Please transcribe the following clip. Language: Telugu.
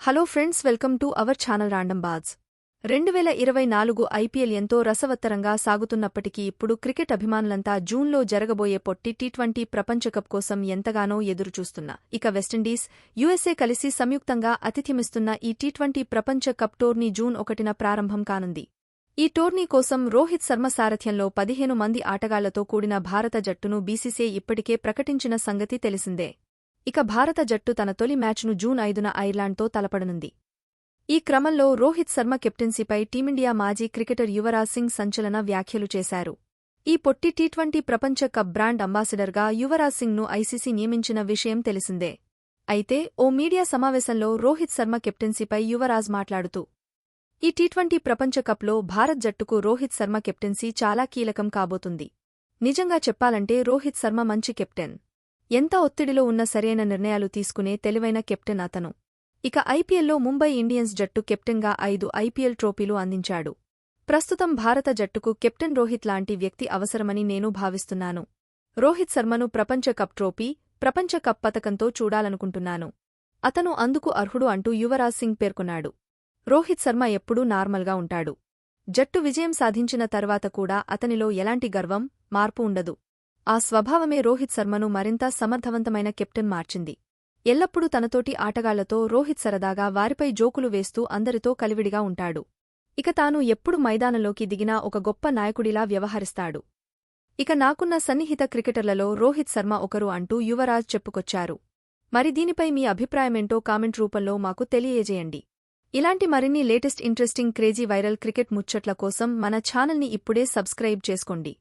Hello friends, welcome to our channel random Baaz. 2024 IPL ఎంతో రసవత్తరంగా సాగుతున్నప్పటికీ ఇప్పుడు క్రికెట్ అభిమానులంతా జూన్లో జరగబోయే పొట్టి టీ20 ప్రపంచకప్ కోసం ఎంతగానో ఎదురుచూస్తున్న ఇక వెస్టిండీస్, యుఎస్ఏ కలిసి సంయుక్తంగా ఆతిథ్యమిస్తున్న ఈ టీ20 ప్రపంచ కప్ టోర్నీ జూన్ 1న ప్రారంభం కానుంది. ఈ టోర్నీ కోసం రోహిత్ శర్మ సారథ్యంలో 15 మంది ఆటగాళ్లతో కూడిన భారత జట్టును బీసీసీఐ ఇప్పటికే ప్రకటించిన సంగతి తెలిసిందే. ఇక భారత జట్టు తన తొలి మ్యాచ్ను జూన్ 5న ఐర్లాండ్తో తలపడనుంది. ఈ క్రమంలో రోహిత్ శర్మ కెప్టెన్సీపై టీమిండియా మాజీ క్రికెటర్ యువరాజ్ సింగ్ సంచలన వ్యాఖ్యలు చేశారు. ఈ పొట్టి టీ20 ప్రపంచ కప్ బ్రాండ్ అంబాసిడర్గా యువరాజ్ సింగ్ను ఐసీసీ నియమించిన విషయం తెలిసిందే. అయితే ఓ మీడియా సమావేశంలో రోహిత్ శర్మ కెప్టెన్సీపై యువరాజ్ మాట్లాడుతూ, ఈ టీ20 ప్రపంచ కప్లో భారత్ జట్టుకు రోహిత్ శర్మ కెప్టెన్సీ చాలా కీలకం కాబోతుంది. నిజంగా చెప్పాలంటే రోహిత్ శర్మ మంచి కెప్టెన్. ఎంత ఒత్తిడిలో ఉన్న సరైన నిర్ణయాలు తీసుకునే తెలివైన కెప్టెన్ అతను. ఇక ఐపీఎల్లో ముంబై ఇండియన్స్ జట్టు కెప్టెన్గా 5 ఐపీఎల్ ట్రోఫీలు అందించాడు. ప్రస్తుతం భారత జట్టుకు కెప్టెన్ రోహిత్ లాంటి వ్యక్తి అవసరమని నేను భావిస్తున్నాను. రోహిత్ శర్మను ప్రపంచ కప్ ట్రోఫీ, ప్రపంచ కప్ పతకంతో చూడాలనుకుంటున్నాను. అతను అందుకు అర్హుడు అంటూ యువరాజ్ సింగ్ పేర్కొన్నాడు. రోహిత్ శర్మ ఎప్పుడూ నార్మల్గా ఉంటాడు. జట్టు విజయం సాధించిన తర్వాత కూడా అతనిలో ఎలాంటి గర్వం, మార్పు ఉండదు. ఆ స్వభావమే రోహిత్ శర్మను మరింత సమర్థవంతమైన కెప్టెన్ మార్చింది. ఎల్లప్పుడూ తనతోటి ఆటగాళ్లతో రోహిత్ సరదాగా వారిపై జోకులు వేస్తూ అందరితో కలివిడిగా ఉంటాడు. ఇక తాను ఎప్పుడు మైదానంలోకి దిగినా ఒక గొప్ప నాయకుడిలా వ్యవహరిస్తాడు. ఇక నాకున్న సన్నిహిత క్రికెటర్లలో రోహిత్ శర్మ ఒకరు అంటూ యువరాజ్ చెప్పుకొచ్చారు. మరి దీనిపై మీ అభిప్రాయమేంటో కామెంట్ రూపంలో మాకు తెలియజేయండి. ఇలాంటి మరిన్ని latest interesting crazy viral cricket ముచ్చట్ల కోసం మన ఛానల్ని ఇప్పుడే సబ్స్క్రైబ్ చేసుకోండి.